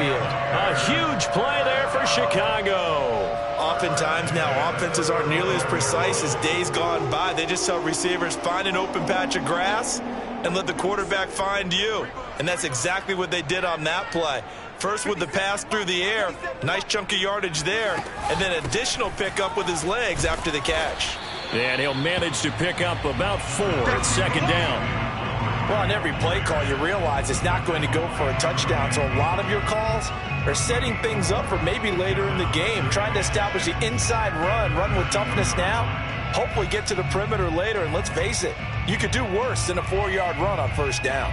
field. A huge play there for Chicago. Oftentimes now, offenses aren't nearly as precise as days gone by. They just tell receivers, find an open patch of grass and let the quarterback find you. And that's exactly what they did on that play. First with the pass through the air, nice chunk of yardage there, and then additional pickup with his legs after the catch. And he'll manage to pick up about 4 at second down. Well, on every play call, you realize it's not going to go for a touchdown, so a lot of your calls are setting things up for maybe later in the game, trying to establish the inside run with toughness now, hopefully get to the perimeter later, and let's face it, you could do worse than a 4-yard run on first down.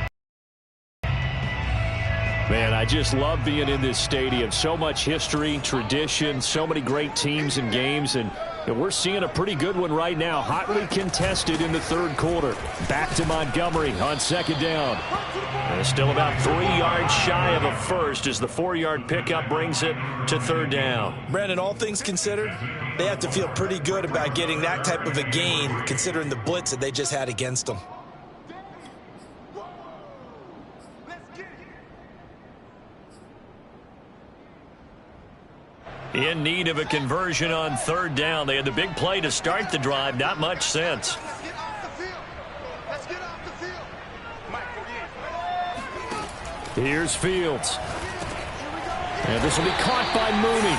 Man, I just love being in this stadium. So much history, tradition, so many great teams and games, and we're seeing a pretty good one right now, hotly contested in the third quarter. Back to Montgomery on second down. And still about 3 yards shy of a first as the 4-yard pickup brings it to third down. Brandon, all things considered, they have to feel pretty good about getting that type of a gain, considering the blitz that they just had against them. In need of a conversion on third down. They had the big play to start the drive. Not much sense. Here's Fields. And this will be caught by Mooney.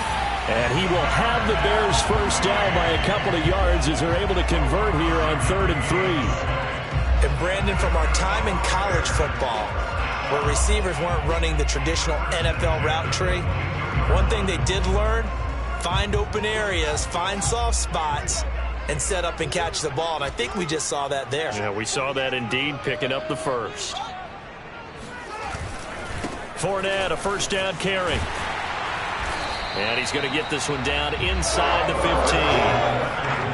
And he will have the Bears first down by a couple of yards as they're able to convert here on 3rd and 3. And Brandon, from our time in college football, where receivers weren't running the traditional NFL route tree, one thing they did learn, find open areas, find soft spots, and set up and catch the ball. And I think we just saw that there. Yeah, we saw that indeed, picking up the first. Fournette, a first down carry. And he's going to get this one down inside the 15.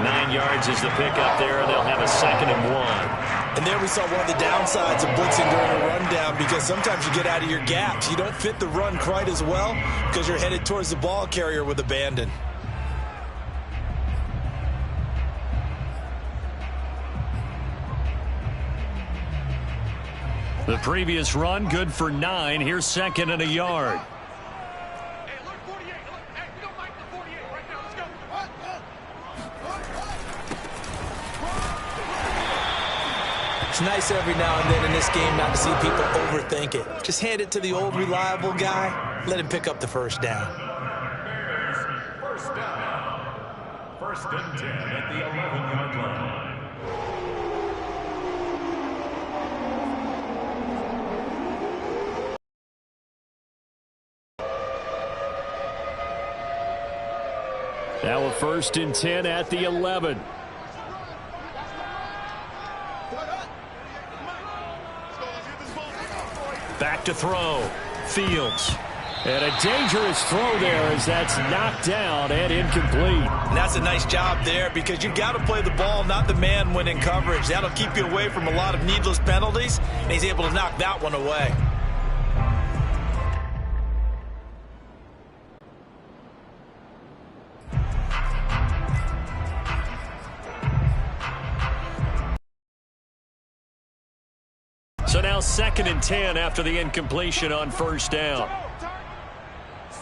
9 yards is the pickup there, and they'll have a 2nd and 1. And there we saw one of the downsides of blitzing during a rundown, because sometimes you get out of your gaps. You don't fit the run quite as well because you're headed towards the ball carrier with abandon. The previous run, good for 9. Here's 2nd and a yard. It's nice every now and then in this game not to see people overthink it. Just hand it to the old reliable guy. Let him pick up the first down. First down. 1st and 10 at the 11-yard line. Now a 1st and 10 at the 11. Back to throw. Fields. And a dangerous throw there as that's knocked down and incomplete. And that's a nice job there, because you've got to play the ball, not the man when in coverage. That'll keep you away from a lot of needless penalties, and he's able to knock that one away. So now 2nd and 10 after the incompletion on first down.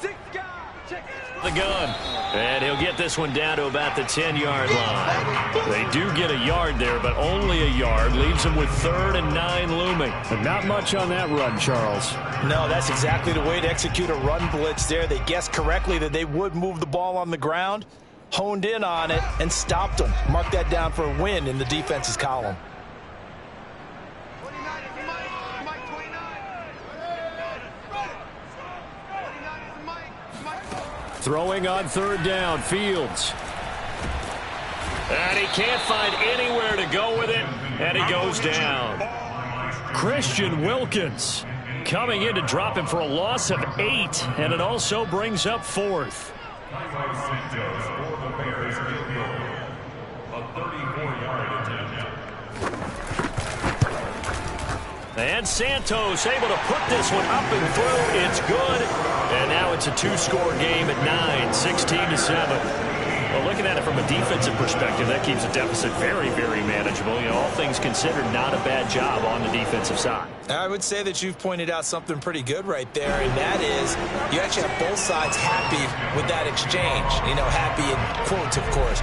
The gun. And he'll get this one down to about the 10-yard line. They do get a yard there, but only a yard. Leaves them with 3rd and 9 looming. But not much on that run, Charles. No, that's exactly the way to execute a run blitz there. They guessed correctly that they would move the ball on the ground, honed in on it, and stopped them. Mark that down for a win in the defense's column. Throwing on 3rd down, Fields. And he can't find anywhere to go with it, and he goes down. Christian Wilkins coming in to drop him for a loss of 8, and it also brings up 4th. And Santos able to put this one up and through. It's good. And now it's a 2-score game at 9, 16-7. Well, looking at it from a defensive perspective, that keeps the deficit very, very manageable. You know, all things considered, not a bad job on the defensive side. I would say that you've pointed out something pretty good right there, and that is you actually have both sides happy with that exchange. You know, happy in quotes, of course.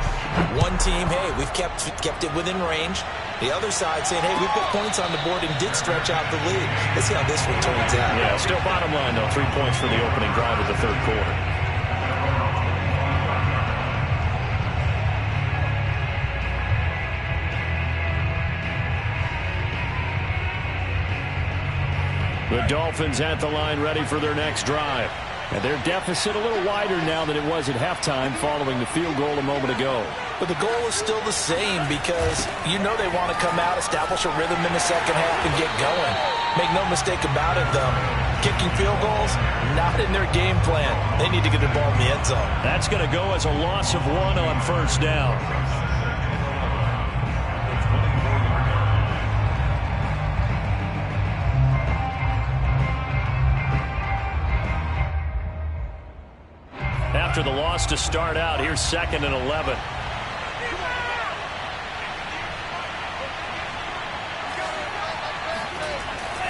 One team, hey, we've kept it within range. The other side saying, hey, we put points on the board and did stretch out the lead. Let's see how this one turns out. Yeah, still bottom line, though. 3 points for the opening drive of the third quarter. The Dolphins at the line ready for their next drive. And their deficit a little wider now than it was at halftime following the field goal a moment ago. But the goal is still the same because you know they want to come out, establish a rhythm in the second half, and get going. Make no mistake about it, though. Kicking field goals, not in their game plan. They need to get the ball in the end zone. That's going to go as a loss of 1 on first down. After the loss to start out, here's 2nd and 11.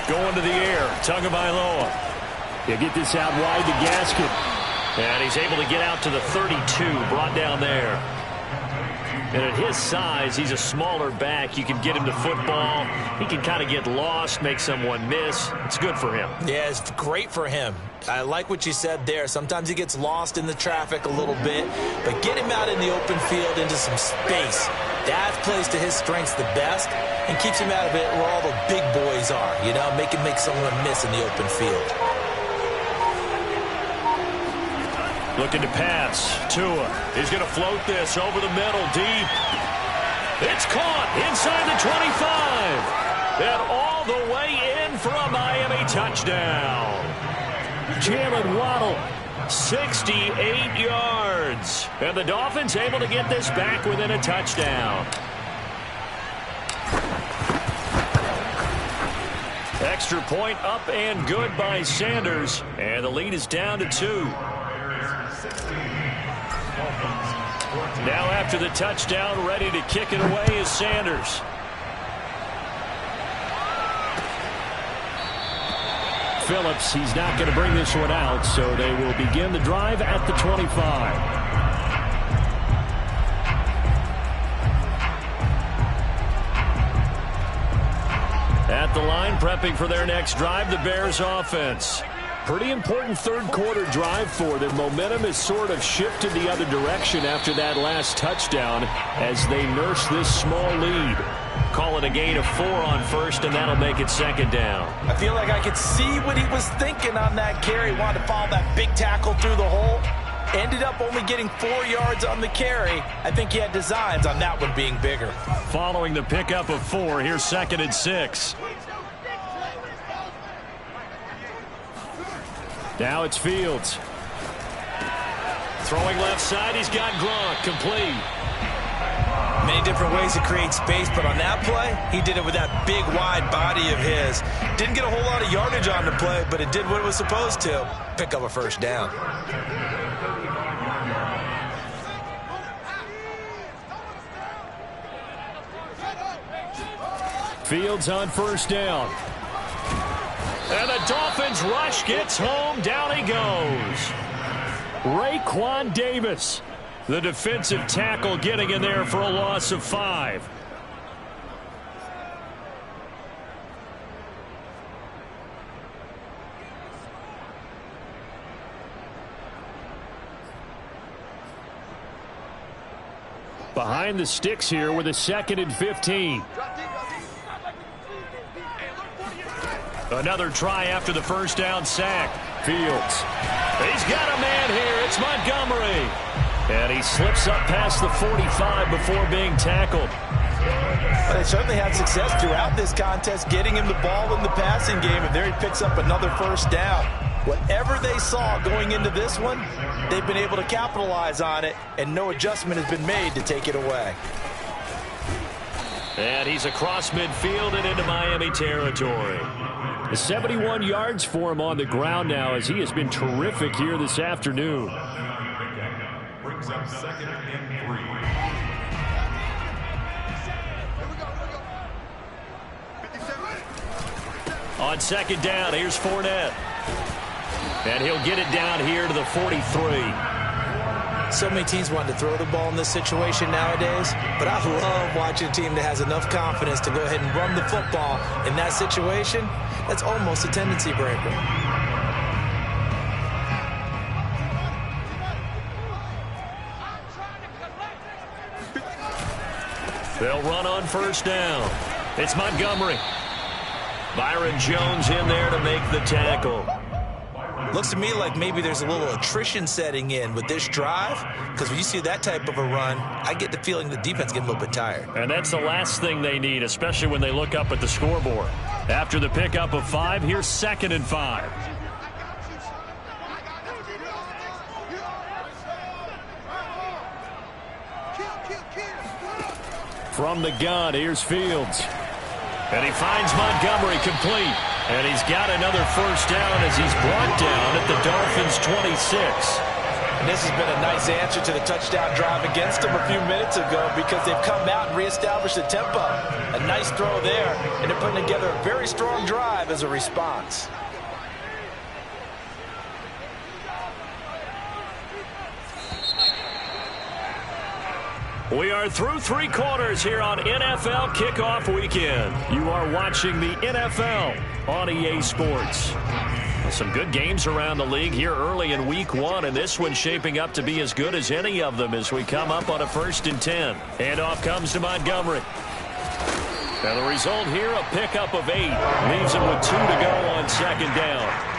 Going to the air, Tagovailoa. He'll get this out wide to Gaskin. And he's able to get out to the 32, brought down there. And at his size, he's a smaller back. You can get him to football. He can kind of get lost, make someone miss. It's good for him. Yeah, it's great for him. I like what you said there. Sometimes he gets lost in the traffic a little bit, but get him out in the open field into some space. That plays to his strengths the best and keeps him out of it where all the big boys are, you know, make someone miss in the open field. Looking to pass. Tua. He's going to float this over the middle, deep. It's caught inside the 25. And all the way in for a Miami touchdown. Jalen Waddle, 68 yards. And the Dolphins able to get this back within a touchdown. Extra point up and good by Sanders. And the lead is down to 2. Now after the touchdown, ready to kick it away is Sanders. Phillips, he's not going to bring this one out, so they will begin the drive at the 25. At the line, prepping for their next drive, the Bears offense. Pretty important third quarter drive for them. Momentum has sort of shifted the other direction after that last touchdown as they nurse this small lead. Call it a gain of 4 on first, and that'll make it 2nd down. I feel like I could see what he was thinking on that carry. Wanted to follow that big tackle through the hole. Ended up only getting 4 yards on the carry. I think he had designs on that one being bigger. Following the pickup of 4, here's 2nd and 6. Now it's Fields. Throwing left side, he's got Gronk, complete. Many different ways to create space, but on that play, he did it with that big, wide body of his. Didn't get a whole lot of yardage on the play, but it did what it was supposed to. Pick up a first down. Fields on first down. And the Dolphins rush gets home. Down he goes. Raekwon Davis, the defensive tackle, getting in there for a loss of 5. Behind the sticks here with a 2nd and 15. Another try after the first down sack. Fields. He's got a man here. It's Montgomery. And he slips up past the 45 before being tackled. Well, they certainly had success throughout this contest, getting him the ball in the passing game, and there he picks up another first down. Whatever they saw going into this one, they've been able to capitalize on it, and no adjustment has been made to take it away. And he's across midfield and into Miami territory. 71 yards for him on the ground now, as he has been terrific here this afternoon. brings up second and 3. On second down, here's Fournette. And he'll get it down here to the 43. So many teams want to throw the ball in this situation nowadays, but I love watching a team that has enough confidence to go ahead and run the football in that situation. That's almost a tendency breaker. They'll run on first down. It's Montgomery. Byron Jones in there to make the tackle. Looks to me like maybe there's a little attrition setting in with this drive, because when you see that type of a run, I get the feeling the defense getting a little bit tired. And that's the last thing they need, especially when they look up at the scoreboard. After the pickup of 5, here's second and 5. From the gun, here's Fields. And he finds Montgomery complete. And he's got another first down as he's brought down at the Dolphins' 26. And this has been a nice answer to the touchdown drive against them a few minutes ago, because they've come out and reestablished the tempo. A nice throw there, and they're putting together a very strong drive as a response. We are through 3 quarters here on NFL Kickoff Weekend. You are watching the NFL on EA Sports. Some good games around the league here early in Week 1, and this one's shaping up to be as good as any of them as we come up on a 1st and 10. Handoff comes to Montgomery. Now the result here, a pickup of 8. Leaves him with 2 to go on second down.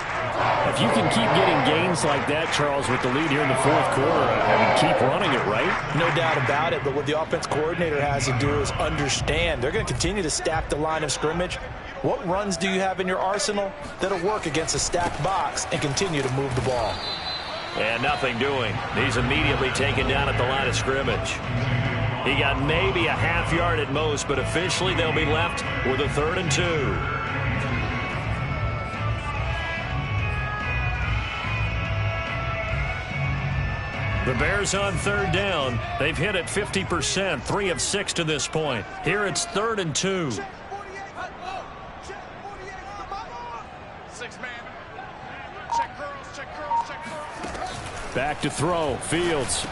If you can keep getting gains like that, Charles, with the lead here in the 4th quarter, I mean, keep running it, right? No doubt about it, but what the offense coordinator has to do is understand. They're going to continue to stack the line of scrimmage. What runs do you have in your arsenal that'll work against a stacked box and continue to move the ball? And nothing doing. He's immediately taken down at the line of scrimmage. He got maybe a half yard at most, but officially they'll be left with a 3rd and 2. The Bears on 3rd down. They've hit it 50%, 3 of 6 to this point. Here it's 3rd and 2. Back to throw. Fields.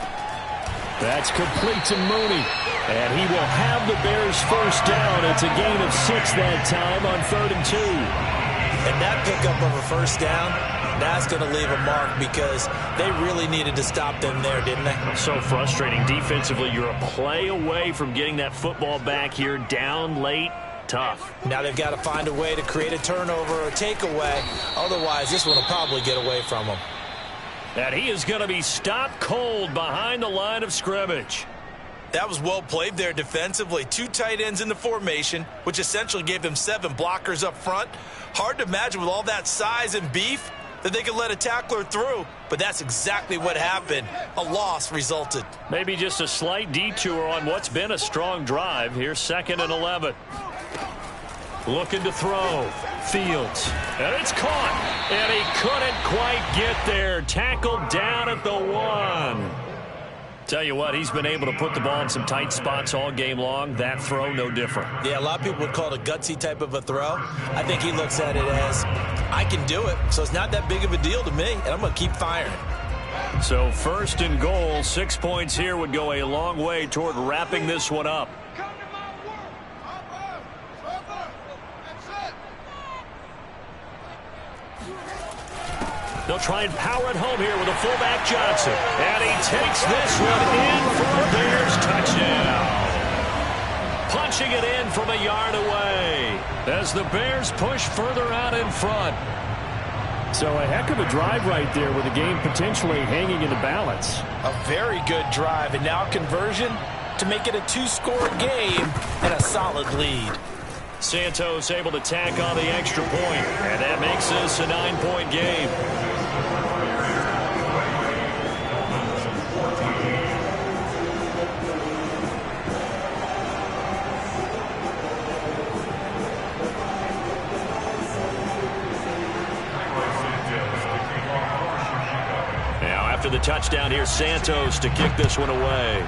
That's complete to Mooney. And he will have the Bears first down. It's a gain of 6 that time on 3rd and 2. And that pickup of a first down, that's going to leave a mark, because they really needed to stop them there, didn't they? So frustrating. Defensively, you're a play away from getting that football back here down late. Tough. Now they've got to find a way to create a turnover or a takeaway. Otherwise, this one will probably get away from them. And he is going to be stopped cold behind the line of scrimmage. That was well played there defensively. 2 tight ends in the formation, which essentially gave them 7 blockers up front. Hard to imagine with all that size and beef that they could let a tackler through, but that's exactly what happened. A loss resulted. Maybe just a slight detour on what's been a strong drive. Here's 2nd and 11. Looking to throw. Fields. And it's caught. And he couldn't quite get there. Tackled down at the 1. Tell you what, he's been able to put the ball in some tight spots all game long. That throw, no different. Yeah, a lot of people would call it a gutsy type of a throw. I think he looks at it as, I can do it, so it's not that big of a deal to me, and I'm going to keep firing. So 1st and goal, 6 points here would go a long way toward wrapping this one up. They'll try and power it home here with a fullback Johnson. And he takes this one in for a Bears touchdown. Punching it in from a yard away as the Bears push further out in front. So a heck of a drive right there with the game potentially hanging in the balance. A very good drive, and now conversion to make it a 2-score game and a solid lead. Santos able to tack on the extra point, and that makes this a 9-point game. after the touchdown. Here's Santos to kick this one away.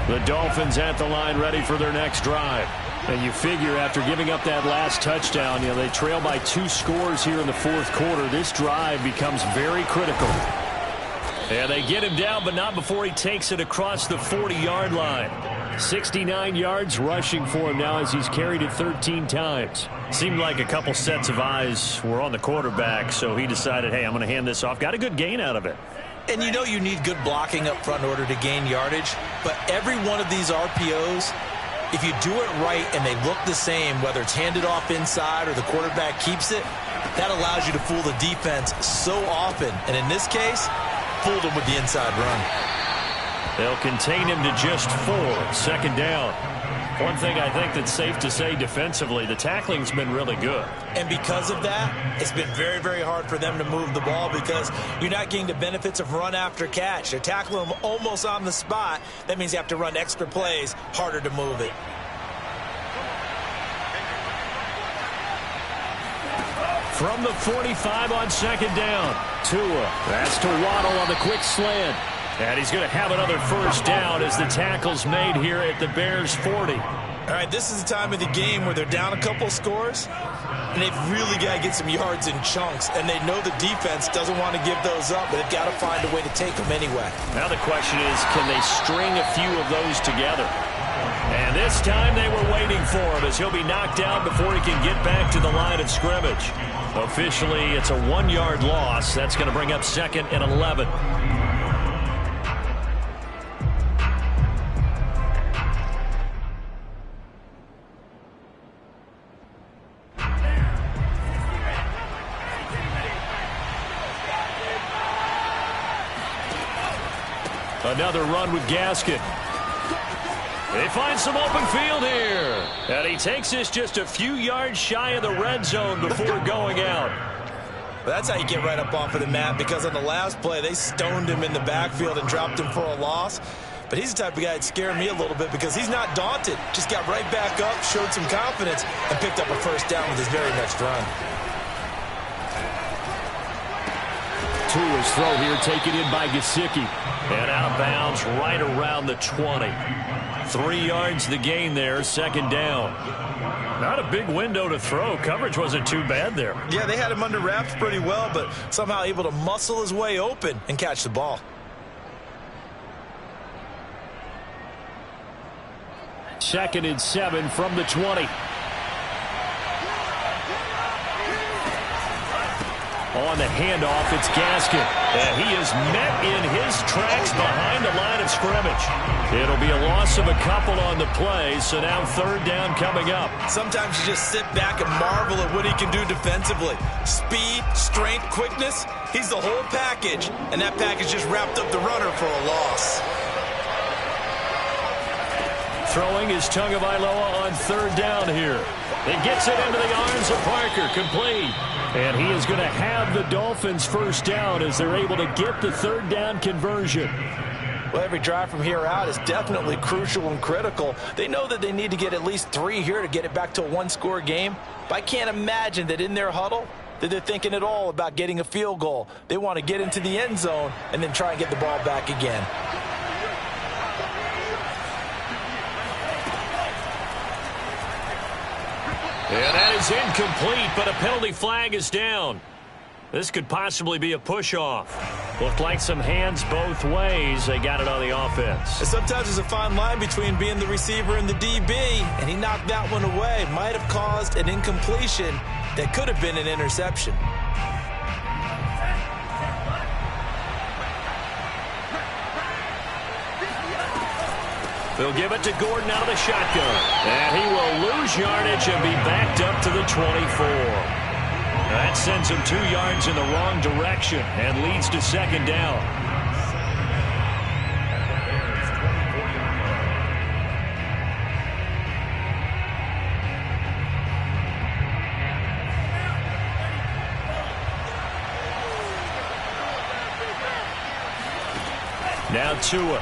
The Dolphins at the line ready for their next drive. And you figure after giving up that last touchdown, they trail by 2 scores here in the fourth quarter. This drive becomes very critical. And they get him down, but not before he takes it across the 40-yard line. 69 yards rushing for him now as he's carried it 13 times. Seemed like a couple sets of eyes were on the quarterback, so he decided, hey, I'm going to hand this off. Got a good gain out of it. And you know you need good blocking up front in order to gain yardage, but every one of these RPOs, if you do it right and they look the same, whether it's handed off inside or the quarterback keeps it, that allows you to fool the defense so often. And in this case, fooled them with the inside run. They'll contain him to just 4. Second down. One thing I think that's safe to say defensively, the tackling's been really good. And because of that, it's been very, very hard for them to move the ball because you're not getting the benefits of run after catch. They're tackling them almost on the spot. That means you have to run extra plays, harder to move it. From the 45 on second down, Tua. That's to Waddle on the quick slant. And he's going to have another first down as the tackle's made here at the Bears' 40. All right, this is the time of the game where they're down a couple scores, and they've really got to get some yards in chunks, and they know the defense doesn't want to give those up, but they've got to find a way to take them anyway. Now the question is, can they string a few of those together? And this time they were waiting for him as he'll be knocked down before he can get back to the line of scrimmage. Officially, it's a 1-yard loss. That's going to bring up 2nd and 11. Another run with Gaskin. They find some open field here. And he takes this just a few yards shy of the red zone before going out. Well, that's how you get right up off of the mat, because on the last play, they stoned him in the backfield and dropped him for a loss. But he's the type of guy that scared me a little bit because he's not daunted. Just got right back up, showed some confidence, and picked up a first down with his very next run. Tua's throw here taken in by Gesicki. And out of bounds right around the 20. 3 yards the gain there, second down. Not a big window to throw. Coverage wasn't too bad there. Yeah, they had him under wraps pretty well, but somehow able to muscle his way open and catch the ball. Second and 7 from the 20. On the handoff, it's Gaskin. And he is met in his tracks behind the line of scrimmage. It'll be a loss of a couple on the play, so now third down coming up. Sometimes you just sit back and marvel at what he can do defensively. Speed, strength, quickness, he's the whole package. And that package just wrapped up the runner for a loss. Throwing is Tagovailoa on third down here. It gets it into the arms of Parker, complete. And he is going to have the Dolphins first down as they're able to get the third down conversion. Well, every drive from here out is definitely crucial and critical. They know that they need to get at least 3 here to get it back to a 1-score game. But I can't imagine that in their huddle that they're thinking at all about getting a field goal. They want to get into the end zone and then try and get the ball back again. And that is incomplete, but a penalty flag is down. This could possibly be a push-off. Looked like some hands both ways. They got it on the offense. And sometimes there's a fine line between being the receiver and the DB, and he knocked that one away. Might have caused an incompletion that could have been an interception. They'll give it to Gordon out of the shotgun. And he will lose yardage and be backed up to the 24. That sends him 2 yards in the wrong direction and leads to second down. Now Tua.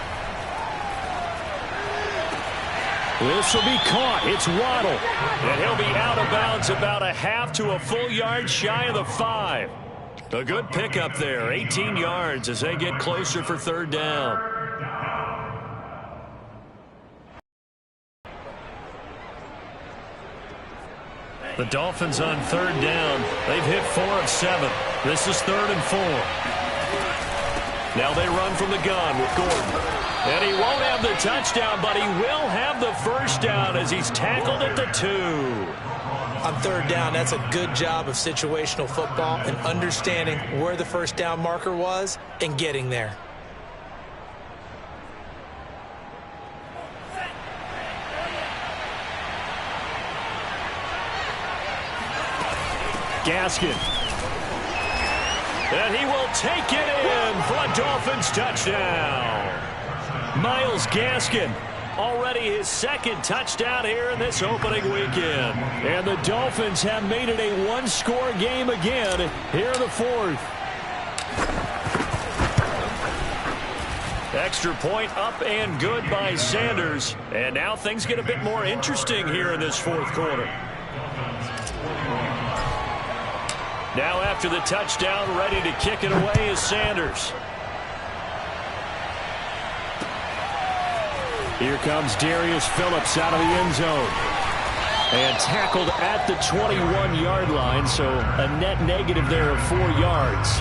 This will be caught. It's Waddle. And he'll be out of bounds about a half to a full yard shy of the 5. A good pickup there. 18 yards as they get closer for third down. The Dolphins on third down. They've hit 4 of 7. This is 3rd and 4. Now they run from the gun with Gordon. And he won't have the touchdown, but he will have the first down as he's tackled at the 2. On third down, that's a good job of situational football and understanding where the first down marker was and getting there. Gaskin. And he will take it in for a Dolphins touchdown. Myles Gaskin, already his 2nd touchdown here in this opening weekend. And the Dolphins have made it a one-score game again here in the 4th. Extra point up and good by Sanders. And now things get a bit more interesting here in this 4th quarter. Now after the touchdown, ready to kick it away is Sanders. Here comes Darius Phillips out of the end zone. And tackled at the 21-yard line, so a net negative there of 4 yards.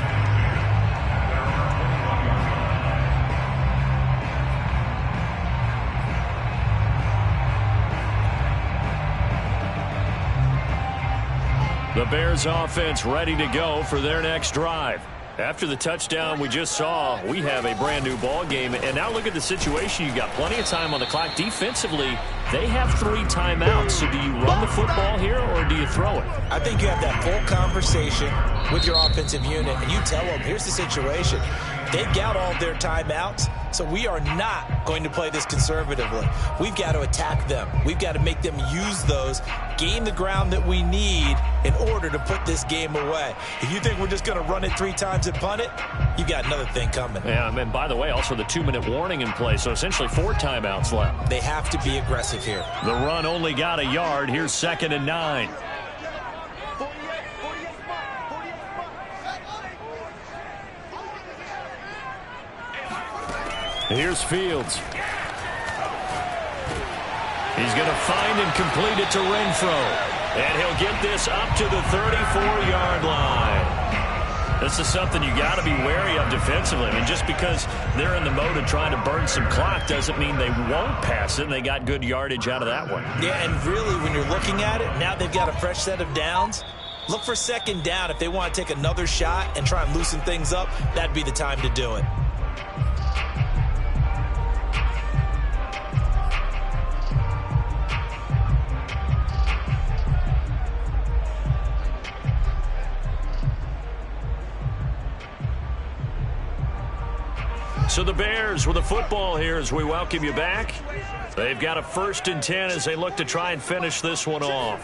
The Bears offense ready to go for their next drive. After the touchdown we just saw, we have a brand new ball game. And now look at the situation. You've got plenty of time on the clock. Defensively, they have 3 timeouts. So do you run the football here or do you throw it? I think you have that full conversation with your offensive unit, and you tell them, here's the situation. They've got all of their timeouts, so we are not going to play this conservatively. We've got to attack them. We've got to make them use those, gain the ground that we need in order to put this game away. If you think we're just going to run it 3 times and punt it, you got another thing coming. Yeah, and by the way, also the 2-minute warning in play, so essentially 4 timeouts left. They have to be aggressive here. The run only got a yard. Here's 2nd and 9. Here's Fields. He's going to find and complete it to Renfro. And he'll get this up to the 34-yard line. This is something you got to be wary of defensively. I mean, just because they're in the mode of trying to burn some clock doesn't mean they won't pass it. And they got good yardage out of that one. Yeah, and really, when you're looking at it, now they've got a fresh set of downs. Look for 2nd down. If they want to take another shot and try and loosen things up, that'd be the time to do it. So the Bears with the football here as we welcome you back. They've got a 1st and 10 as they look to try and finish this one off.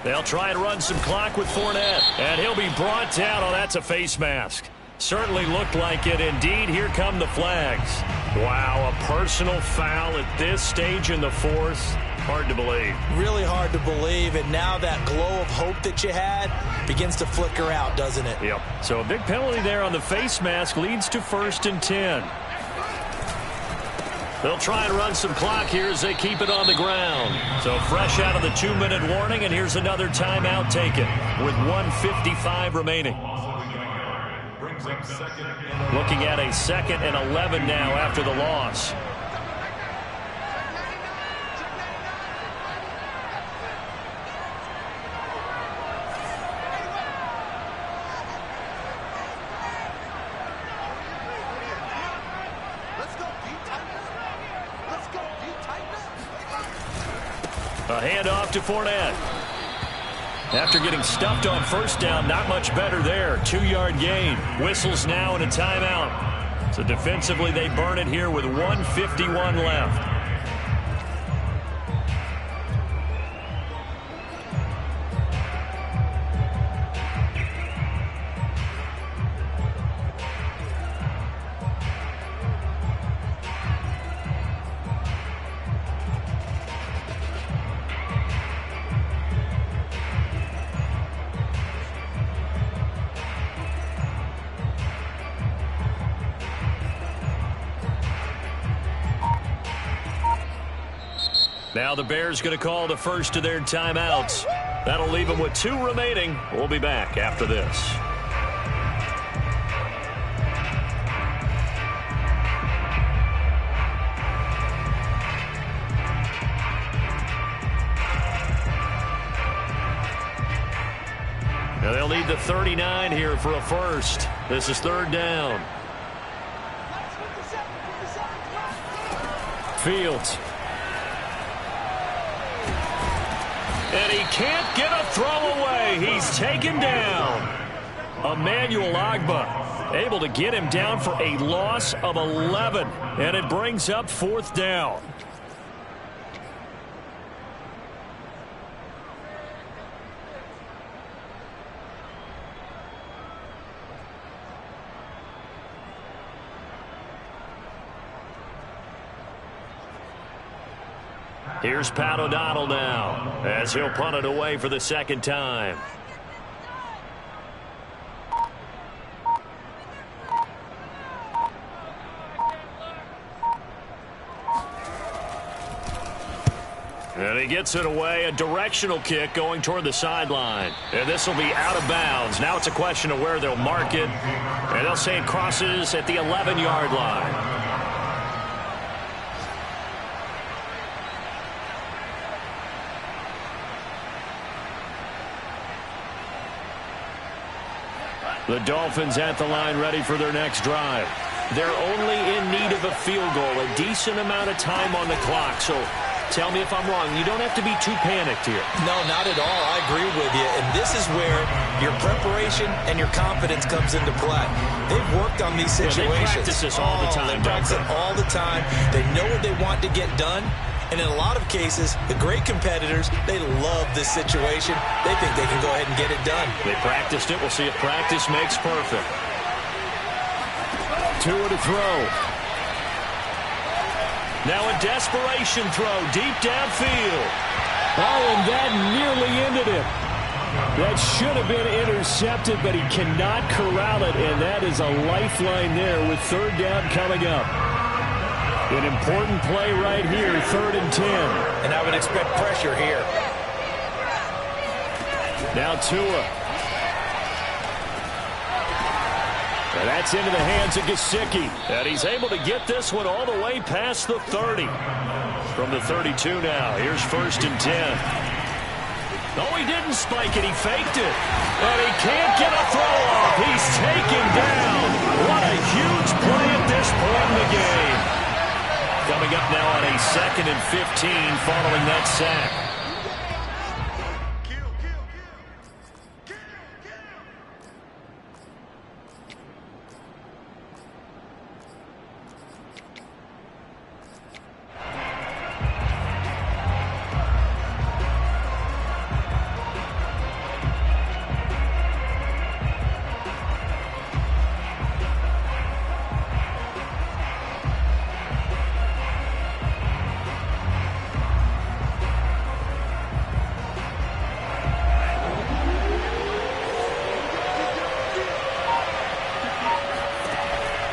They'll try and run some clock with Fournette. And he'll be brought down. Oh, that's a face mask. Certainly looked like it. Indeed, here come the flags. Wow, a personal foul at this stage in the 4th. Hard to believe. Really hard to believe, and now that glow of hope that you had begins to flicker out, doesn't it? Yep. So a big penalty there on the face mask leads to 1st and 10. They'll try and run some clock here as they keep it on the ground. So fresh out of the 2-minute warning, and here's another timeout taken with 1:55 remaining. Looking at a 2nd and 11 now after the loss. A handoff to Fournette. After getting stuffed on 1st down, not much better there. 2-yard gain. Whistles now and a timeout. So defensively, they burn it here with 1:51 left. Now the Bears going to call the first of their timeouts. That'll leave them with 2 remaining. We'll be back after this. Now they'll need the 39 here for a first. This is 3rd down. Fields. And he can't get a throw away. He's taken down. Emmanuel Ogbah able to get him down for a loss of 11. And it brings up 4th down. Here's Pat O'Donnell now as he'll punt it away for the 2nd time. And he gets it away, a directional kick going toward the sideline. And this will be out of bounds. Now it's a question of where they'll mark it. And they'll say it crosses at the 11-yard line. The Dolphins at the line ready for their next drive. They're only in need of a field goal, a decent amount of time on the clock. So tell me if I'm wrong. You don't have to be too panicked here. No, not at all. I agree with you. And this is where your preparation and your confidence comes into play. They've worked on these situations. Yeah, they practice this all the time. They practice it all the time. They know what they want to get done. And in a lot of cases, the great competitors, they love this situation. They think they can go ahead and get it done. They practiced it. We'll see if practice makes perfect. Tua to throw. Now a desperation throw deep downfield. Oh, and that nearly ended it. That should have been intercepted, but he cannot corral it, and that is a lifeline there with 3rd down coming up. An important play right here, 3rd and 10. And I would expect pressure here. Now Tua. And that's into the hands of Gesicki. And he's able to get this one all the way past the 30. From the 32 now, here's 1st and 10. No, he didn't spike it. He faked it. And he can't get a throw off. He's taken down. What a huge play at this point in the game. Coming up now on a 2nd and 15 following that sack.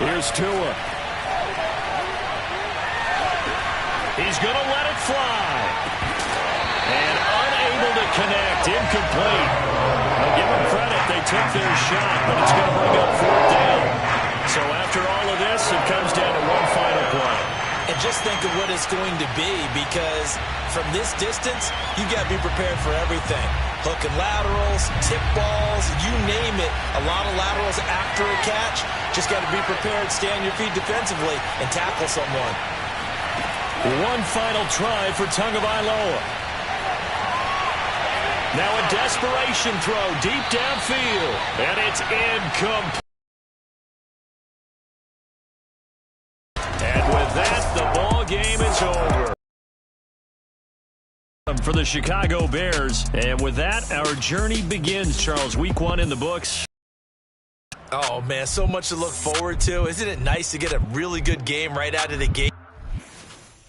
Here's Tua. He's going to let it fly. And unable to connect. Incomplete. I'll give them credit. They took their shot, but it's going to bring up 4th down. So after all of this, it comes down to one final play. And just think of what it's going to be, because from this distance, you got to be prepared for everything. Hook and laterals, tip balls, you name it. A lot of laterals after a catch. Just got to be prepared, stay on your feet defensively, and tackle someone. One final try for Tagovailoa. Now a desperation throw deep downfield. And it's incomplete. And with that, the ball game is over for the Chicago Bears. And with that, our journey begins, Charles. Week 1 in the books. Oh, man, so much to look forward to. Isn't it nice to get a really good game right out of the gate?